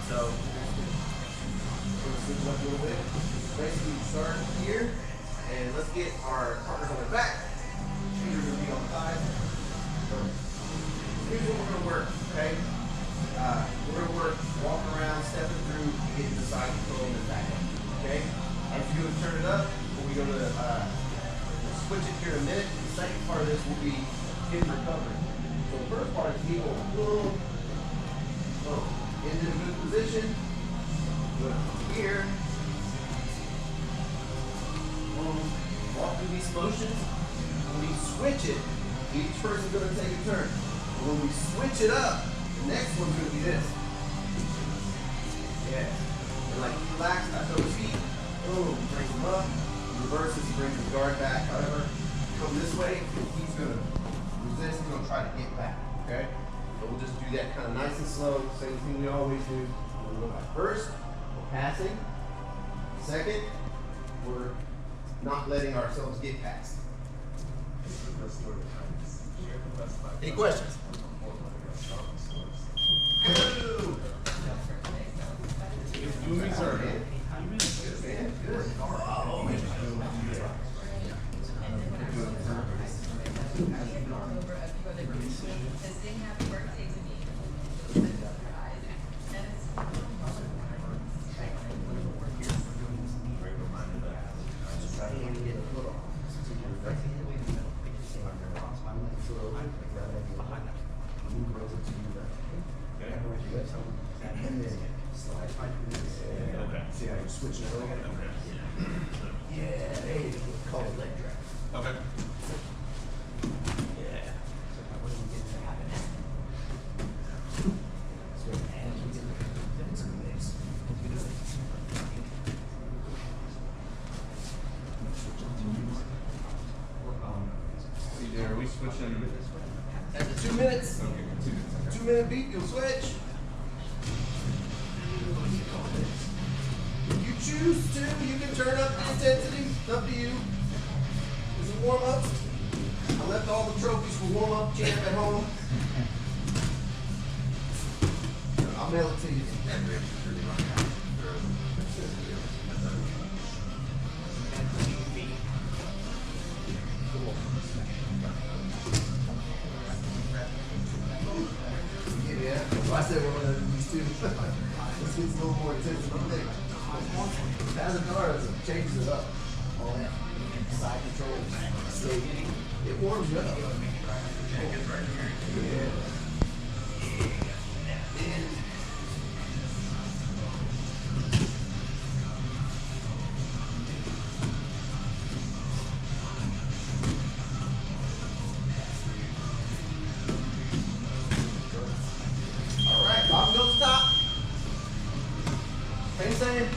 So we'll switch it up a little bit. Basically, start here, and let's get our partners on their back. Feet are going to be on the thighs. So here's what we're going to work, okay? We're going to work walking around, stepping through, getting the side control and back up, okay? As you go to turn it up, when we go to switch it here in a minute, the second part of this will be hip recovery. So the first part is heel, boom, boom. Into a good position, good here, boom. Walk through these motions. When we switch it, each person's going to take a turn. And when we switch it up, the next one's going to be this. Yeah. And like relax, I throw his feet, boom, brings him up. Reverses, he brings his guard back. However, come this way, he's going to resist, he's going to try to get back, okay? But we'll just do that kind of nice and slow, same thing we always do. We'll go back. First, we're passing. Second, we're not letting ourselves get past. Any questions? Good. See how you switch it over? Yeah, there you go. Call it leg drag. Okay. Yeah. Are we switching? After 2 minutes, Okay, 2 minutes. 2 minute beat, you'll switch. If you choose to, you can turn up the intensity. It's up to you. This is warm up. I left all the trophies for warm up champ at home. I'll mail it to you. Yeah, so I said we're going to do these two. This gets a little more intense than I'm thinking. Pazadara changes it up. All that side control. So it warms you up. Yeah. All right, bottom goes to top. Same.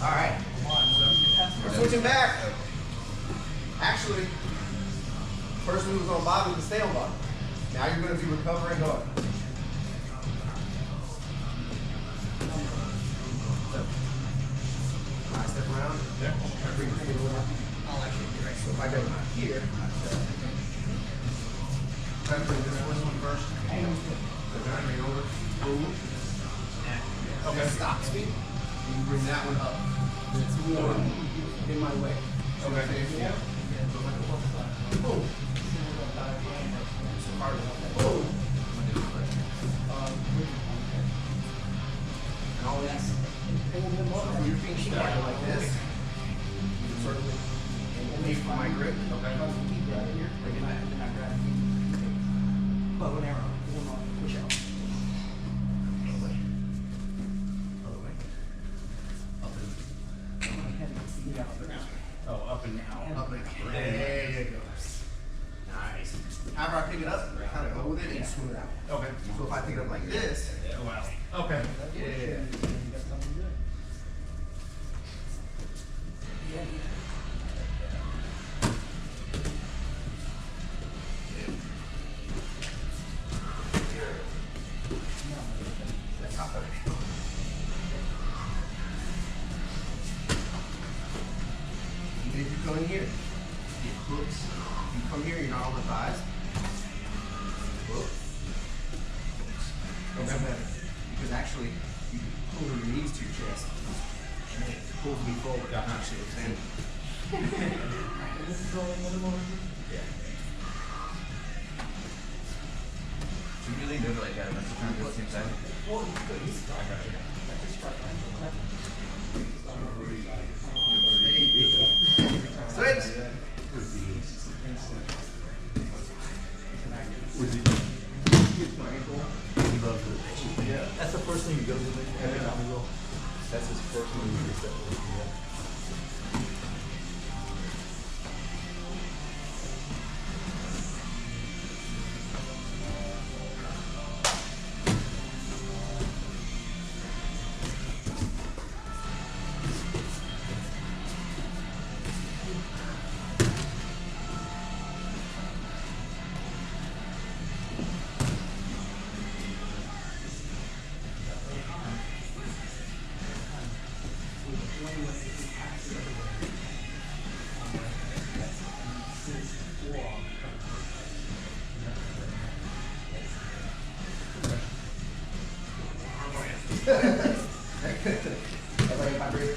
All right. We're switching back. Actually, first move was on bottom to stay on bottom. Now you're going to be recovering guard. I step around. Yeah. Bring your feet over. I'll actually be right. So if I go here, try to bring this one first. So bring it over. Boom. Okay. Stop speed. You can bring that one up. It's more in my way. Okay. Yeah. Boom. Boom. And all this. So your feet should go like this. You can certainly aim for my grip. Okay. Keep right here. Bring it back. Bow and arrow. Push out. Other way. Other way. Up and down. Oh, up and down. Up and down. There you go. Nice. After I pick it up, I kind of go with it and swim it out. Okay. So if I pick it up like this, Wow. Okay. yeah. That's how it is. Even if you come in here, it hooks. You come here, you're not on the thighs. Hook. Doesn't matter. Because actually, you can pull your knees to your chest. And then it pulls me forward. You see what I'm saying? Yeah. So you really do it like that, that's the kind of same side. Well, you could. I got you. Switch. He loves it. Yeah. That's the first thing he goes with every time we go. That's his first move he gets that with. Yeah.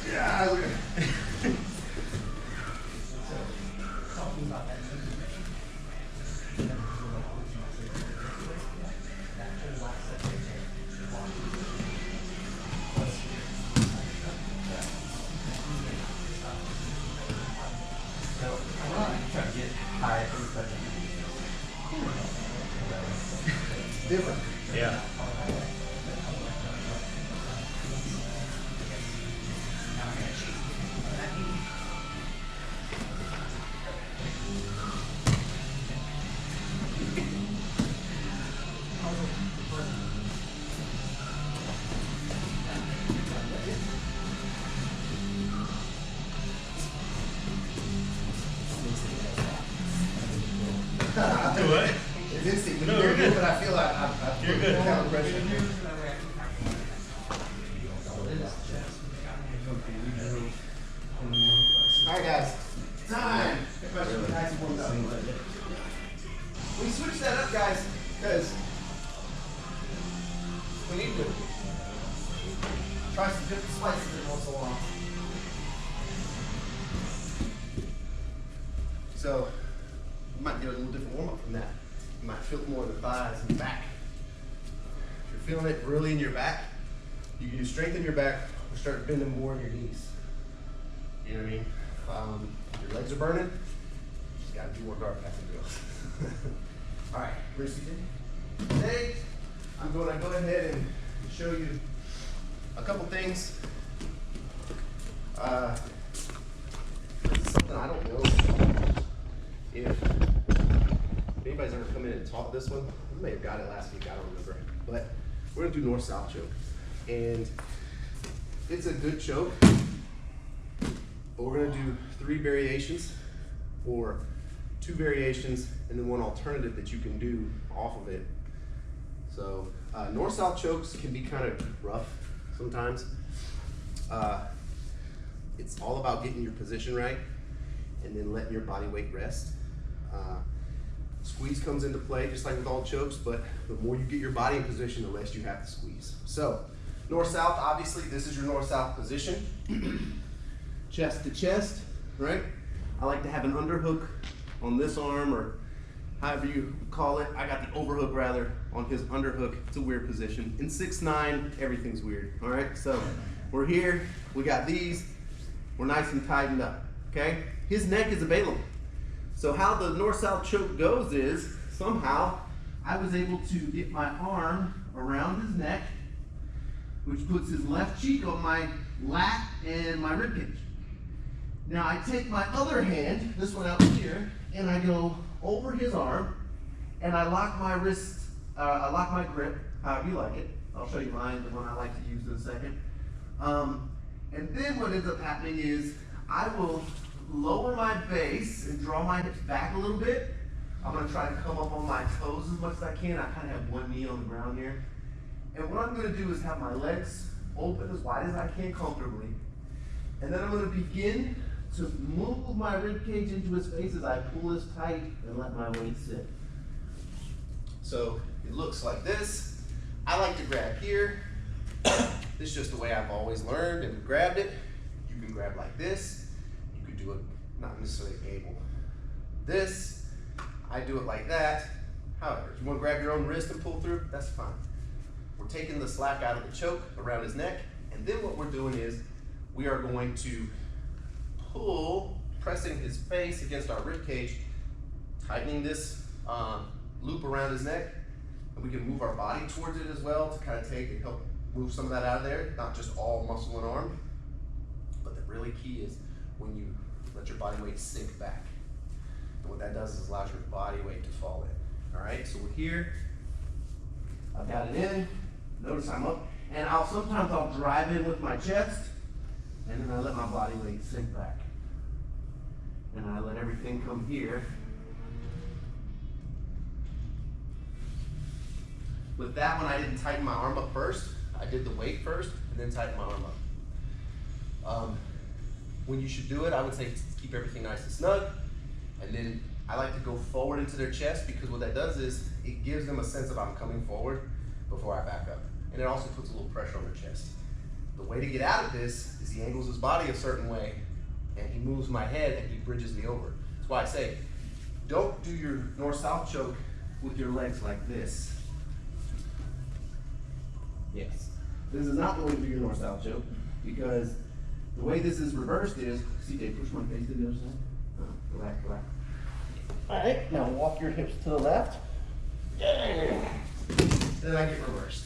Yeah, look at it. Try to get high every second. Different. Yeah. Do what? It's instinct. No, You're you're good. but I feel like I You're put good. counter pressure. All right, guys. Time. Everybody nice and warmed up. We switched that up, guys, because we need to try some different slices every once in a while. So you might get a little different warm up from that. You might feel it more in the thighs and the back. If you're feeling it really in your back, you can do strength in your back or start bending more in your knees. You know what I mean? Your legs are burning, you just gotta do more guard passing drills. All right, Brucey. Today, I'm going to go ahead and show you a couple things. This is something I don't know if anybody's ever come in and taught this one. We may have got it last week, I don't remember. But we're gonna do north-south choke. And it's a good choke But we're gonna do 3 variations, or 2 variations, and then 1 alternative that you can do off of it. So north-south chokes can be kind of rough sometimes. It's all about getting your position right and then letting your body weight rest. Squeeze comes into play just like with all chokes, but the more you get your body in position, the less you have to squeeze. So north-south, obviously this is your north-south position. Chest to chest, right? I like to have an underhook on this arm, or however you call it. I got the overhook rather on his underhook. It's a weird position. In 6'9", everything's weird, all right? So we're here, we got these, we're nice and tightened up, okay? His neck is available. So how the north-south choke goes is, somehow, I was able to get my arm around his neck, which puts his left cheek on my lat and my ribcage. Now I take my other hand, this one out here, and I go over his arm, and I lock my wrist, I lock my grip, however you like it. I'll show you mine, the one I like to use in a second. And then what ends up happening is, I will lower my base and draw my hips back a little bit. I'm gonna try to come up on my toes as much as I can. I kind of have one knee on the ground here. And what I'm gonna do is have my legs open as wide as I can comfortably. And then I'm gonna begin to move my rib cage into his face as I pull this tight and let my weight sit. So it looks like this. I like to grab here. This is just the way I've always learned and grabbed it. You can grab like this. You could do it not necessarily able. This, I do it like that. However, if you want to grab your own wrist and pull through, that's fine. We're taking the slack out of the choke around his neck, and then what we're doing is we are going to pull, pressing his face against our rib cage, tightening this loop around his neck, and we can move our body towards it as well to kind of take and help move some of that out of there, not just all muscle and arm. But the really key is when you let your body weight sink back. And what that does is allows your body weight to fall in. All right, so we're here. I've got it in. Notice I'm up. And sometimes I'll drive in with my chest, and then I let my body weight sink back. And I let everything come here. With that one, I didn't tighten my arm up first. I did the weight first, and then tighten my arm up. When you should do it, I would say keep everything nice and snug. And then I like to go forward into their chest, because what that does is it gives them a sense of I'm coming forward before I back up. And it also puts a little pressure on their chest. The way to get out of this is he angles his body a certain way, and he moves my head, and he bridges me over. That's why I say, don't do your north-south choke with your legs like this. Yes. This is not the way to do your north-south choke, because the way this is reversed is, CJ, push my face to the other side. Go back, go back. All right, now walk your hips to the left. Then I get reversed.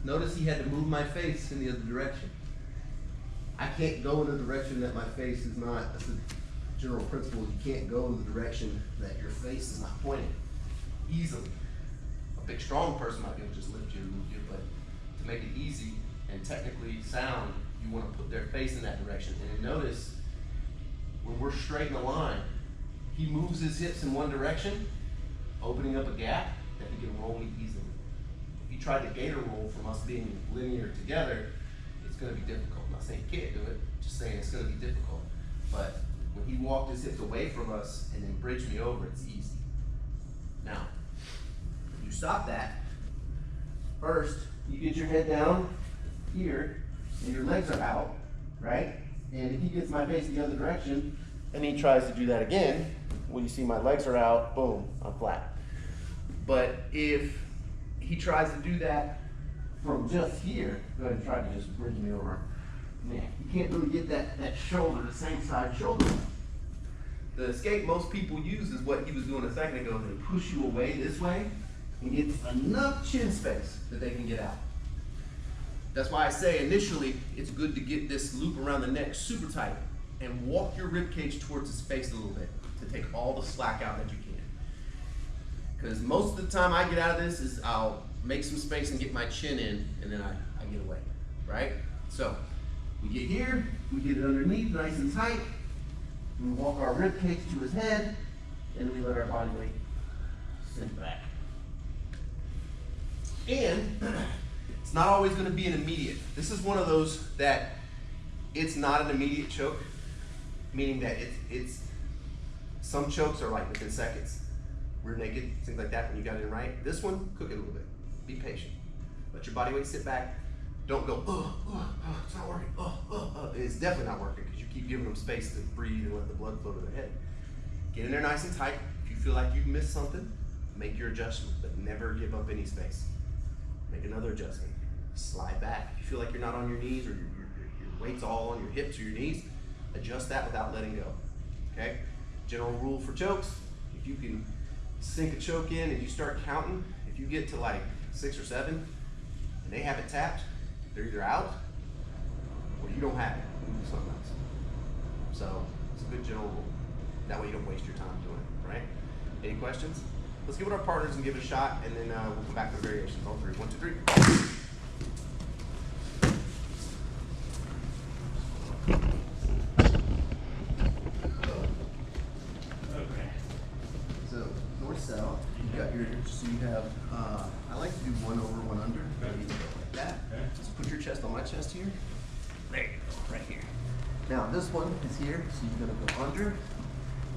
Notice he had to move my face in the other direction. I can't go in the direction that my face is not. That's the general principle. You can't go in the direction that your face is not pointing easily. A big strong person might be able to just lift you and move you, but to make it easy and technically sound, you want to put their face in that direction. And notice when we're straight in a line, he moves his hips in one direction, opening up a gap that he can roll me easily. If you tried to gator roll from us being linear together, it's going to be difficult. I'm not saying you can't do it, just saying it's going to be difficult. But when he walked his hips away from us and then bridged me over, it's easy. Now, if you stop that, first, you get your head down here, and your legs are out, right? And if he gets my face the other direction, and he tries to do that again, when you see my legs are out, boom, I'm flat. But if he tries to do that from just here, go ahead and try to just bridge me over. Man, you can't really get that shoulder, the same side shoulder. The escape most people use is what he was doing a second ago. They push you away this way and get enough chin space that they can get out. That's why I say initially it's good to get this loop around the neck super tight and walk your rib cage towards his face a little bit to take all the slack out that you can. Because most of the time I get out of this is I'll make some space and get my chin in, and then I get away, right? So We get here, we get it underneath, nice and tight. We walk our rib cage to his head, and we let our body weight sink back. And it's not always going to be an immediate. This is one of those that it's not an immediate choke, meaning that it's some chokes are like within seconds. Rear naked, things like that when you got it in right. This one, cook it a little bit. Be patient. Let your body weight sit back. Don't go, it's not working, It's definitely not working because you keep giving them space to breathe and let the blood flow to their head. Get in there nice and tight. If you feel like you've missed something, make your adjustment, but never give up any space. Make another adjustment. Slide back. If you feel like you're not on your knees or your weight's all on your hips or your knees, adjust that without letting go. Okay? General rule for chokes, if you can sink a choke in and you start counting, if you get to like 6 or 7 and they have it tapped, they're either out or you don't have it. You do something else. So it's a good general rule. That way you don't waste your time doing it, right? Any questions? Let's give it our partners and give it a shot, and then we'll come back to the variations. All three. 1, 2, 3. Okay. So north south, you got your. So you have. I like to do 1 over, 1 under. You go like that. Okay. So put your chest on my chest here. There you go, right here. Now this one is here, so you're gonna go under.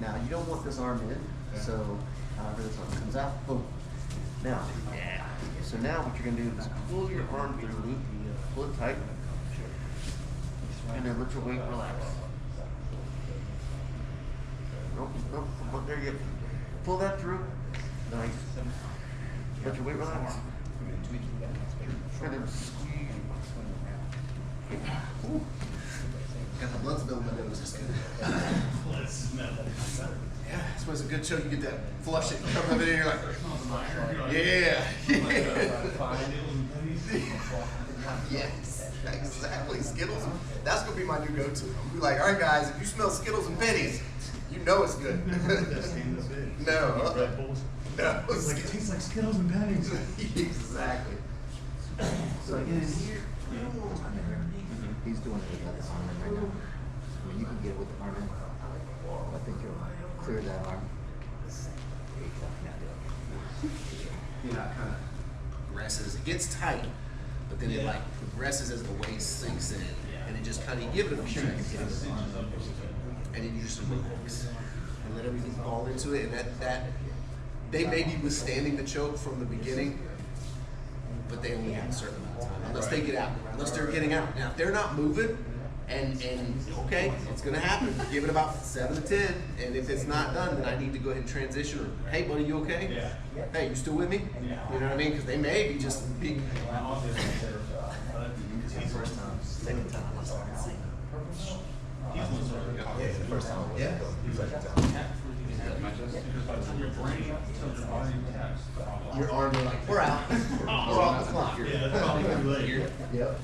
Now you don't want this arm in, so however this arm comes out, boom. Now, so now what you're gonna do is pull your arm through, pull it tight, and then let your weight relax. Nope, there you go. Pull that through. Nice. Let your weight relax. And then squeeze. Ooh. Got the blood spilling, but it was just good. Let's smell it. Yeah, this was a good show. You get that flush it, come up in here, you're like, yeah. Yes, exactly. Skittles. That's gonna be my new go-to. I'm be like, all right, guys, if you smell Skittles and pennies, you know it's good. No. Red Bulls. No. It's like, it tastes like Skittles and pennies. Exactly. So get in here. He's doing it with that arm in right now. I mean, you can get it with the arm in. I think you'll clear that arm. You know, it kind of progresses. It gets tight, but then it like progresses as the weight sinks in, and it just kind of give it a few seconds, and then you just relax and let everything fall into it. And that they may be withstanding the choke from the beginning, but they only have a certain amount of time unless they get out, unless they're getting out. Now, if they're not moving, and okay, it's gonna happen. Give it about 7 to 10, and if it's not done, then I need to go ahead and transition. Or, hey, buddy, you okay? Yeah. Hey, you still with me? Yeah. You know what I mean? Because they may be just big. First time, second time, I started seeing. Yeah, the first time. Yeah. Your arms are like, we're out. We're off the clock. Yeah, that's probably too late. Yep.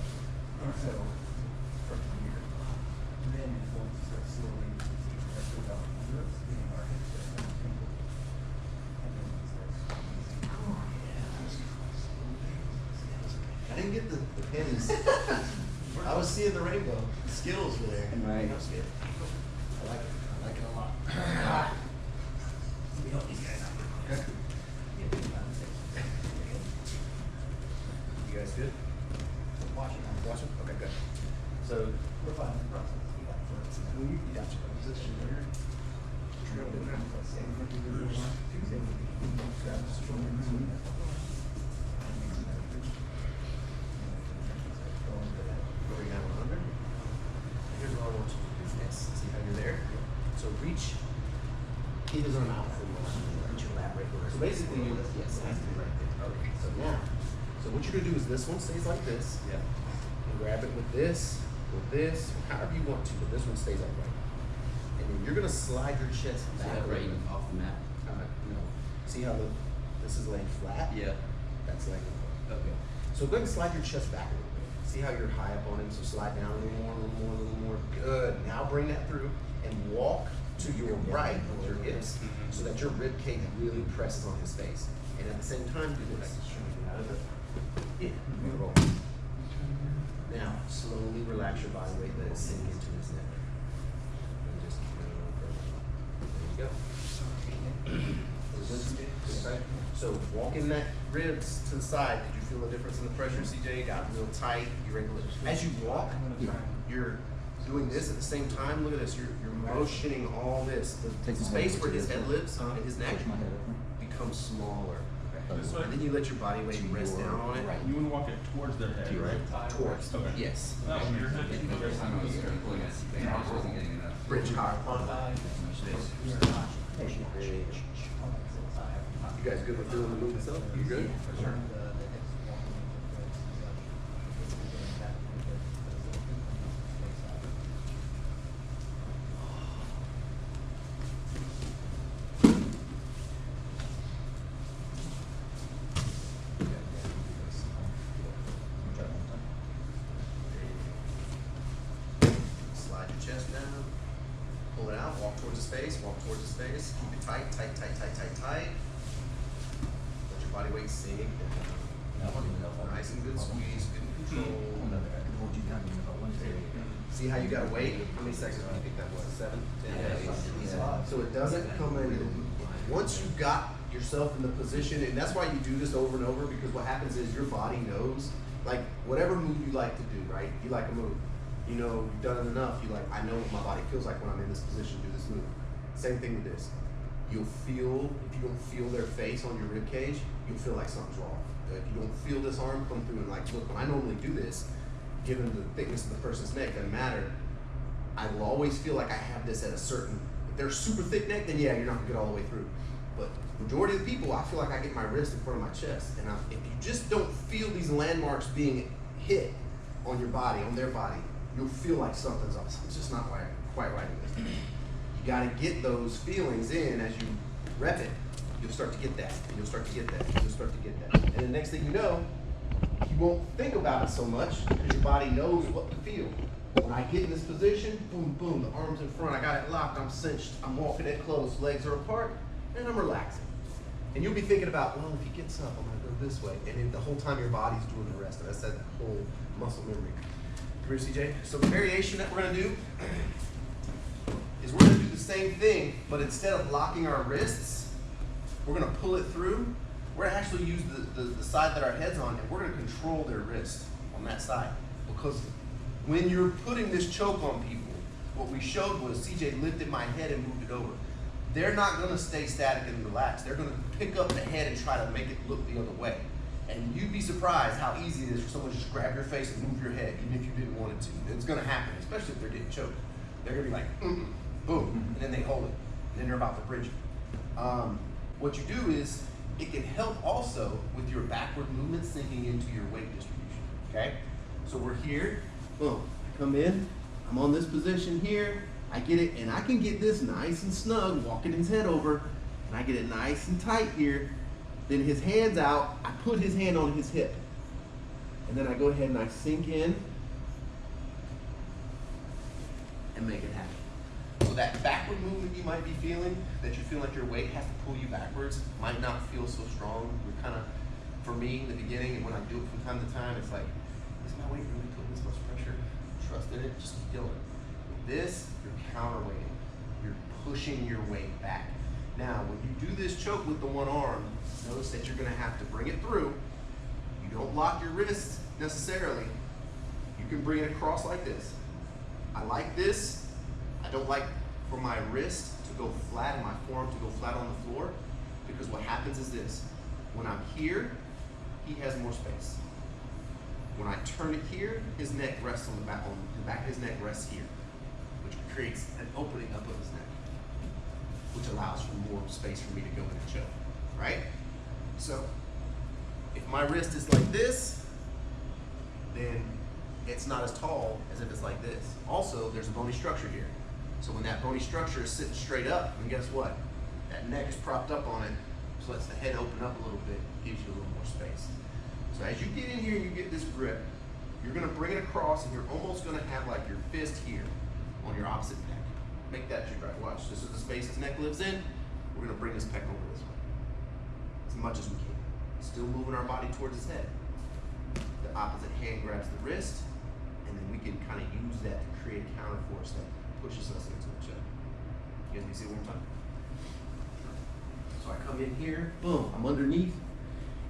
I didn't get the pennies. I was seeing the rainbow. The Skittles were there. Right. I was scared. I like it. I like it a lot. Let me help these guys out. Okay. You guys good? Watching. Watching? Okay, good. So we're fine. You got your position here. Where we got one under. Here's what I want you to do next. See how you're there? So reach. He doesn't know. Reach your lap right there. So basically, yes, it has to be right there. Okay. So now, so what you're gonna do is this one stays like this. Yeah. And grab it with this, however you want to, but this one stays upright. And then you're gonna slide your chest back Right off the mat. no. See how this is laying flat? Yeah. That's laying flat. Okay. So go ahead and slide your chest back a little bit. See how you're high up on him, so slide down a little more, a little more, a little more. Good. Now bring that through and walk to your right with your hips so that your rib cage really presses on his face. And at the same time, do this. Yeah. Roll. Now, slowly relax. relax your body weight, let it sink into his neck. And just keep it on further. There you go. Okay. So walking that ribs to the side, did you feel a difference in the pressure, CJ? Got real tight. You're able to, as you walk, you're doing this at the same time. Look at this. You're motioning all this. The space where his head lives and his neck Push my head over. becomes smaller. This way? And then you let your body weight rest down on it. You want to walk it towards their head, right? Towards. Okay. Yes. That one, your head. Bridge higher. You guys good with doing the move itself? You good? Sure. Slide your chest down. Pull it out. Walk towards his face. Walk towards his face. Keep it tight, tight, tight, tight, tight, tight. Let your body weight sink down. Nice and good squeeze, good control. Hold you down in about 1 second. See how you gotta wait? How many seconds do you think that was? 7? 10? So it doesn't come in. Once you got yourself in the position, and that's why you do this over and over, because what happens is your body knows, like whatever move you like to do, right? You like a move. You know, you've done it enough, you like, I know what my body feels like when I'm in this position to do this move. Same thing with this. You'll feel, if you don't feel their face on your rib cage, you'll feel like something's wrong. If you don't feel this arm come through and like, look, when I normally do this, given the thickness of the person's neck, doesn't matter, I will always feel like I have this at a certain, if they're super thick neck, then yeah, you're not gonna get all the way through. But majority of the people, I feel like I get my wrist in front of my chest. And if you just don't feel these landmarks being hit on your body, on their body, you'll feel like something's off. It's just not quite right in this. You gotta get those feelings in as you rep it. You'll start to get that, and you'll start to get that, and you'll start to get that. And the next thing you know, you won't think about it so much because your body knows what to feel. When I get in this position, boom, boom, the arms in front, I got it locked, I'm cinched, I'm walking it close, legs are apart, and I'm relaxing. And you'll be thinking about, well, if he gets up, I'm gonna go this way. And then the whole time your body's doing the rest. And that's that whole muscle memory. Come here, CJ. So the variation that we're gonna do is we're gonna do the same thing, but instead of locking our wrists, we're gonna pull it through. We're gonna actually use the side that our head's on, and we're gonna control their wrist on that side. Because when you're putting this choke on people, what we showed was CJ lifted my head and moved it over. They're not gonna stay static and relaxed. They're gonna pick up the head and try to make it look the other way. And you'd be surprised how easy it is for someone to just grab your face and move your head, even if you didn't want it to. It's gonna happen, especially if they're getting choked. They're gonna be like, boom, and then they hold it, and then they're about to bridge it. What you do is, it can help also with your backward movement sinking into your weight distribution, okay? So we're here, boom, I come in, I'm on this position here, I get it, and I can get this nice and snug, walking his head over, and I get it nice and tight here. Then his hand's out, I put his hand on his hip. And then I go ahead and I sink in and make it happen. So that backward movement you might be feeling, that you feel like your weight has to pull you backwards, might not feel so strong. You're kind of, for me in the beginning, and when I do it from time to time, it's like, is my weight really putting this much pressure? Trust in it, just keep doing it. With this, you're counterweighting. You're pushing your weight back. Now, when you do this choke with the one arm, notice that you're gonna have to bring it through. You don't lock your wrists necessarily. You can bring it across like this. I like this. I don't like for my wrist to go flat and my forearm to go flat on the floor, because what happens is this. When I'm here, he has more space. When I turn it here, his neck rests on the back of his neck rests here, which creates an opening up of his neck, which allows for more space for me to go in and choke, right? So, if my wrist is like this, then it's not as tall as if it's like this. Also, there's a bony structure here. So when that bony structure is sitting straight up, then guess what? That neck is propped up on it, so lets the head open up a little bit, gives you a little more space. So as you get in here and you get this grip, you're gonna bring it across and you're almost gonna have like your fist here on your opposite neck. Make that your right. Watch, this is the space his neck lives in. We're gonna bring his pec over this way, as much as we can. Still moving our body towards his head. The opposite hand grabs the wrist, and then we can kind of use that to create a counter force that pushes us into each other. You guys see what I'm talking about? So I come in here, boom, I'm underneath.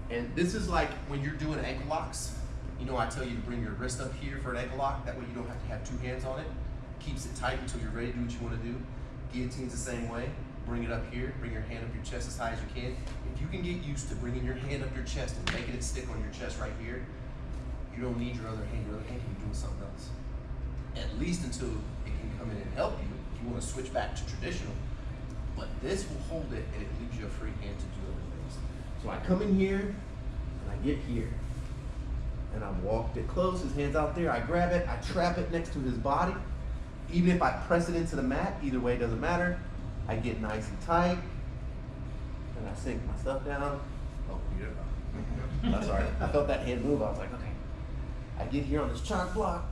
And this is like when you're doing ankle locks. You know, I tell you to bring your wrist up here for an ankle lock. That way you don't have to have two hands on it. Keeps it tight until you're ready to do what you want to do. Guillotine's the same way. Bring it up here. Bring your hand up your chest as high as you can. If you can get used to bringing your hand up your chest and making it stick on your chest right here, you don't need your other hand. Your other hand can be doing something else. At least until it can come in and help you if you want to switch back to traditional. But this will hold it and it leaves you a free hand to do other things. So I come in here and I get here. And I'm walked it close, his hand's out there, I grab it, I trap it next to his body. Even if I press it into the mat, either way, it doesn't matter. I get nice and tight, and I sink my stuff down. Oh, you did. That's all right. I felt that hand move, I was like, okay. I get here on this chalk block,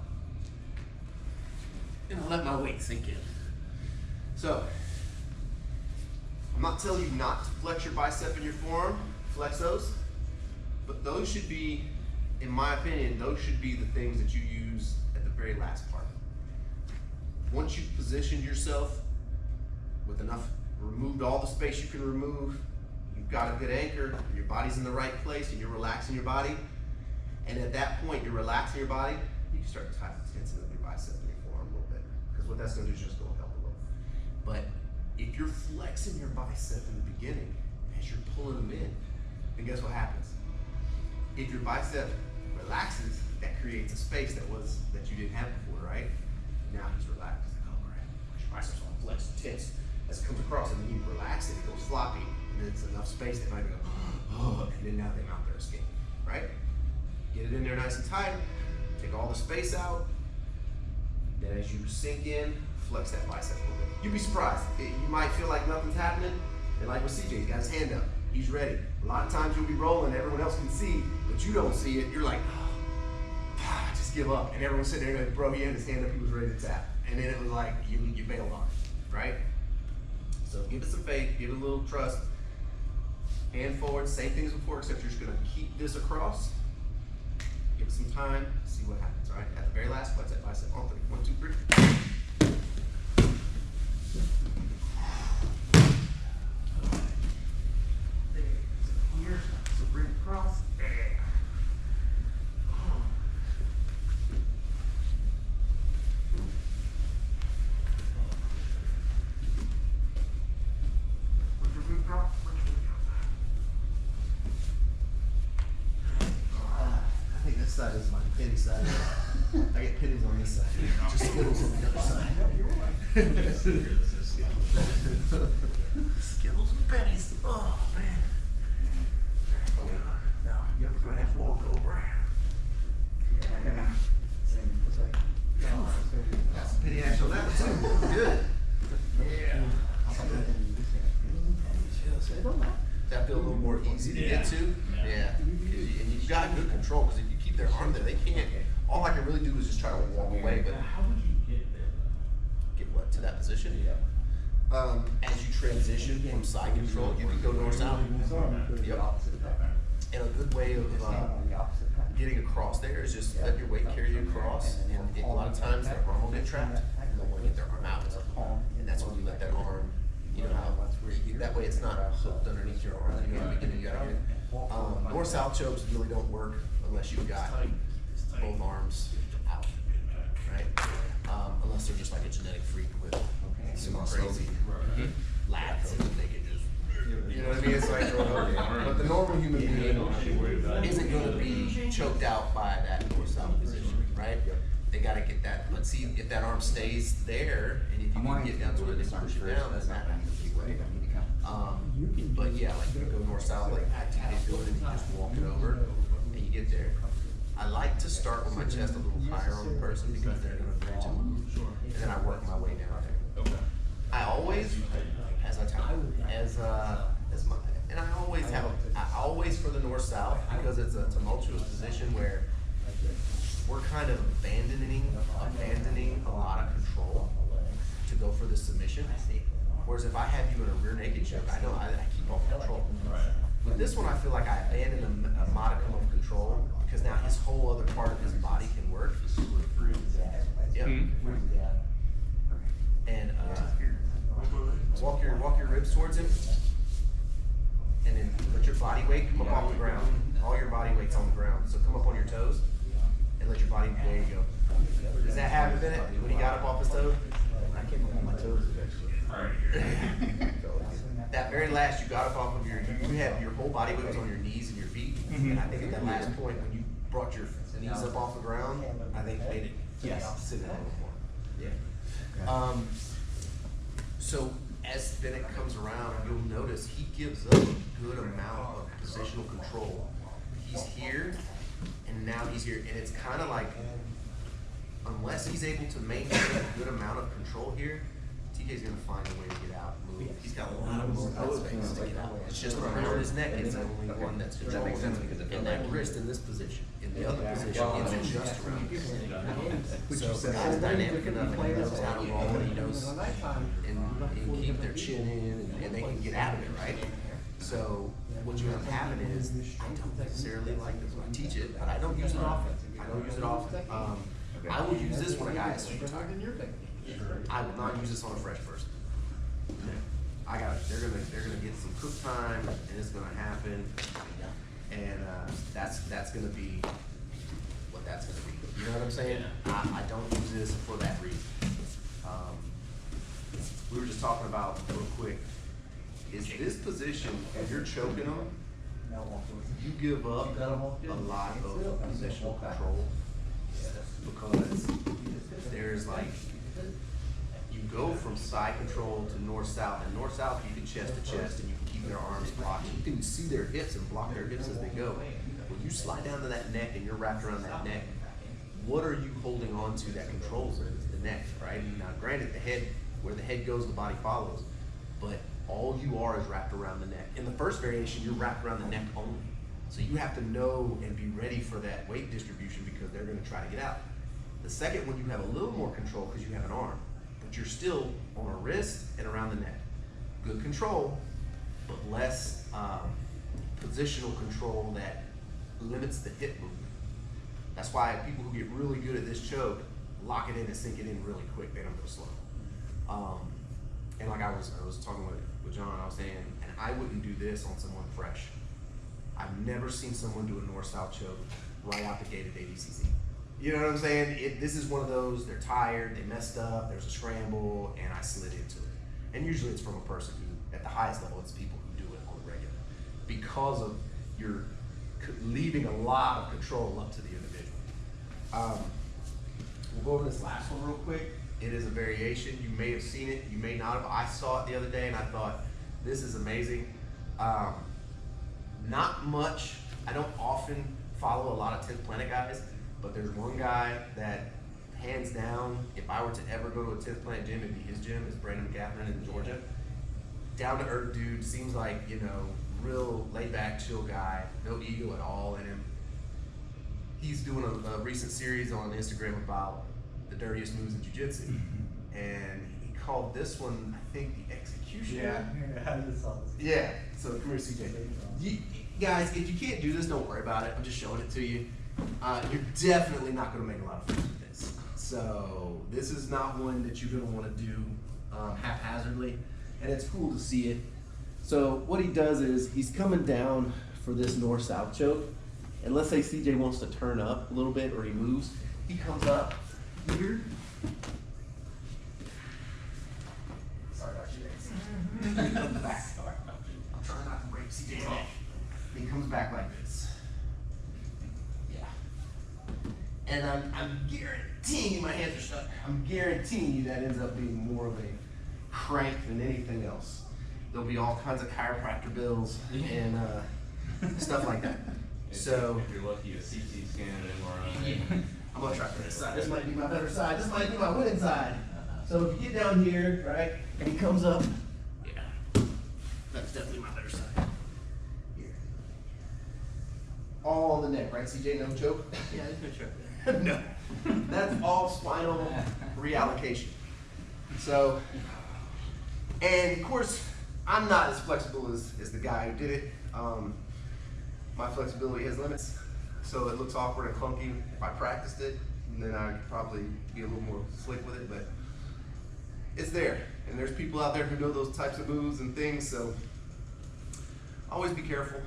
and I let my weight sink in. So, I'm not telling you not to flex your bicep and your forearm, flex those, but those should be, in my opinion, those should be the things that you use at the very last part. Once you've positioned yourself with enough, removed all the space you can remove, you've got a good anchor, your body's in the right place, and you're relaxing your body, and at that point, you're relaxing your body, you can start to tension up your bicep and your forearm a little bit, because what that's gonna do is just gonna help a little. But if you're flexing your bicep in the beginning, as you're pulling them in, then guess what happens? If your bicep relaxes, that creates a space that you didn't have before, right? Now he's relaxed. He's like, oh crap, your biceps on flex, tense. As it comes across, and then you relax it, it goes floppy, and then it's enough space that might go, oh, and then now they're out there escaping, right? Get it in there nice and tight, take all the space out, then as you sink in, flex that bicep a little bit. You'd be surprised. You might feel like nothing's happening, and like with CJ, he's got his hand up, he's ready. A lot of times you'll be rolling, everyone else can see, but you don't see it, you're like, just give up. And everyone's sitting there going, bro, he had his hand up, he was ready to tap. And then it was like, you bailed on it, right? So give it some faith, give it a little trust. Hand forward, same thing as before, except you're just gonna keep this across. Give it some time, see what happens, all right? At the very last, flex that bicep on 3. 1, 2, 3. Here, so bring it across. I think this side is my penny side. I get pennies on this side. Just Skittles on the other side. Skittles and pennies. Oh man. Now you ever go ahead and walk over? Got some penny action on that one too. Good. Yeah. That feel a little more easy to get to? Yeah. And you've got good control, because if you keep their arm there, they can't. All I can really do is just try to walk away, but How would you get there? get what, to that position? As you transition from side control, you can go north-south. Yep. And a good way of getting across there is just let your weight carry you across, and a lot of times their arm will get trapped, and they'll want to get their arm out. And that's when you let that arm, you know, out. That way it's not hooked underneath your arm. You know, at the beginning, you gotta get north-south chokes really don't work unless you've got both arms out, right? Unless they're just like a genetic freak with some crazy lats and they can just, you know what I mean? It's like, but the normal human being isn't gonna be choked out by that north-south position, right? They gotta get that, let's see if that arm stays there, and if you can get down to it and push it down, then that happens anyway. But yeah, like you go north-south, like activity doing it, and you just walk it over, and you get there. I like to start with my chest a little higher on the person because they're gonna bring to move, and then I work my way down there. Okay. I always, and I always for the north-south, because it's a tumultuous position where we're kind of abandoning a lot of control to go for the submission. Whereas if I have you in a rear naked choke, I know I keep all control. With this one, I feel like I abandon a modicum of control because now his whole other part of his body can work. Yep. And walk your ribs towards him, and then let your body weight come up off the ground. All your body weight's on the ground, so come up on your toes, and let your body. There you go. Does that happen in it when he got up off his toes? I came up on my toes eventually. Alright. That very last, you got up off of you had your whole body weight was on your knees and your feet. And I think at that last point, when you brought your knees up off the ground, I think made it sit in a little more. Yeah. So as Bennett comes around, you'll notice he gives up a good amount of positional control. He's here, and now he's here, and it's kind of like, unless he's able to maintain a good amount of control here, TK's gonna find a way to get out and move. He's got a lot of movement space to get out. It's just around his neck is the only one that's controlled. That makes sense because it And that wrist in this position, in the other position, it's just around his neck. So the guy's dynamic enough, and he knows how to roll, and he knows, and keep their chin in, and they can get out of it, right? So what you end up having is, I don't necessarily like this when I teach it, but I don't use it often. I will use this when a guy is super tired. I will not use this on a fresh person. They're gonna get some cook time, and it's gonna happen, and that's gonna be what that's gonna be. You know what I'm saying? I don't use this for that reason. We were just talking about real quick. Is this position, if you're choking them, you give up a lot of positional control, because there's like, you go from side control to north-south, and north-south you can chest to chest, and you can keep their arms blocked. You can see their hips and block their hips as they go. When you slide down to that neck and you're wrapped around that neck, what are you holding on to that controls it? The neck, right? Now granted, the head, where the head goes, the body follows, but all you are is wrapped around the neck. In the first variation, you're wrapped around the neck only. So you have to know and be ready for that weight distribution, because they're gonna try to get out. The second one, you have a little more control because you have an arm, but you're still on a wrist and around the neck. Good control, but less positional control that limits the hip movement. That's why people who get really good at this choke lock it in and sink it in really quick. They don't go slow. And like I was talking with John, I was saying, and I wouldn't do this on someone fresh. I've never seen someone do a north-south choke right out the gate at ADCC. You know what I'm saying? This is one of those, they're tired, they messed up, there's a scramble, and I slid into it. And usually it's from a person who, at the highest level, it's people who do it on the regular. Because of you're leaving a lot of control up to the individual. We'll go over this last one real quick. It is a variation. You may have seen it, you may not have. I saw it the other day and I thought, this is amazing. Not much, I don't often follow a lot of 10th Planet guys, but there's one guy that, hands down, if I were to ever go to a 10th Planet gym, it'd be his gym. It's Brandon McCaffrey in Georgia. Down to earth dude, seems like, you know, real laid back, chill guy, no ego at all in him. He's doing a recent series on Instagram about the dirtiest moves in jiu-jitsu. And he called this one, I think, the executioner. Yeah, I just saw this. Yeah, so come here, CJ. Guys, if you can't do this, don't worry about it. I'm just showing it to you. You're definitely not gonna make a lot of friends with this. So this is not one that you're gonna wanna do haphazardly, and it's cool to see it. So what he does is, he's coming down for this north-south choke, and let's say CJ wants to turn up a little bit, or he moves, he comes up here. Sorry about you guys. He comes back. I'm trying not to break CJ's neck. He comes back like this. Yeah. And I'm guaranteeing you, my hands are stuck. I'm guaranteeing you that ends up being more of a crank than anything else. There'll be all kinds of chiropractor bills and stuff like that. So if you're lucky, a CT scan, an MRI. I'm gonna try for this side. This might be my better side. This might be my winning side. So if you get down here, right, and he comes up, yeah, that's definitely my better side. Here. All on the neck, right, CJ? No choke? Yeah, there's no choke. No. That's all spinal reallocation. So, and of course, I'm not as flexible as the guy who did it. My flexibility has limits, so it looks awkward and clunky if I practiced it. and then I'd probably be a little more slick with it, but it's there. And there's people out there who know those types of moves and things, so always be careful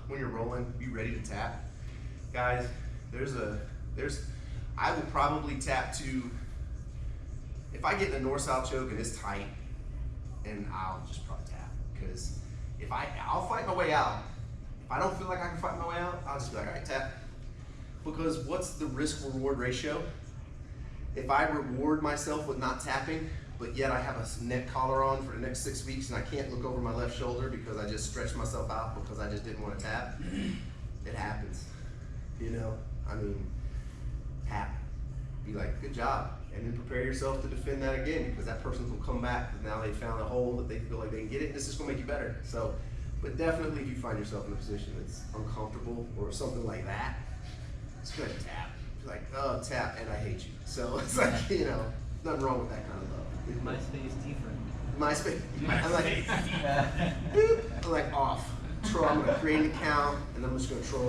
when you're rolling. Be ready to tap. Guys, I will probably tap to, if I get in a north-south choke and it's tight, and I'll just probably tap, because I'll fight my way out. If I don't feel like I can fight my way out, I'll just be like, all right, tap. Because what's the risk-reward ratio? If I reward myself with not tapping, but yet I have a neck collar on for the next 6 weeks and I can't look over my left shoulder because I just stretched myself out because I just didn't want to tap, it happens. You know, I mean, tap. Be like, good job. And then prepare yourself to defend that again, because that person will come back because now they found a hole that they feel like they can get it, and it's just gonna make you better. So, but definitely if you find yourself in a position that's uncomfortable or something like that, just go ahead and tap. Be like, oh, tap, and I hate you. So it's like, you know, nothing wrong with that kind of love. MySpace different. MySpace. I'm like, boop, I'm like off. I'm gonna create an account and I'm just gonna troll.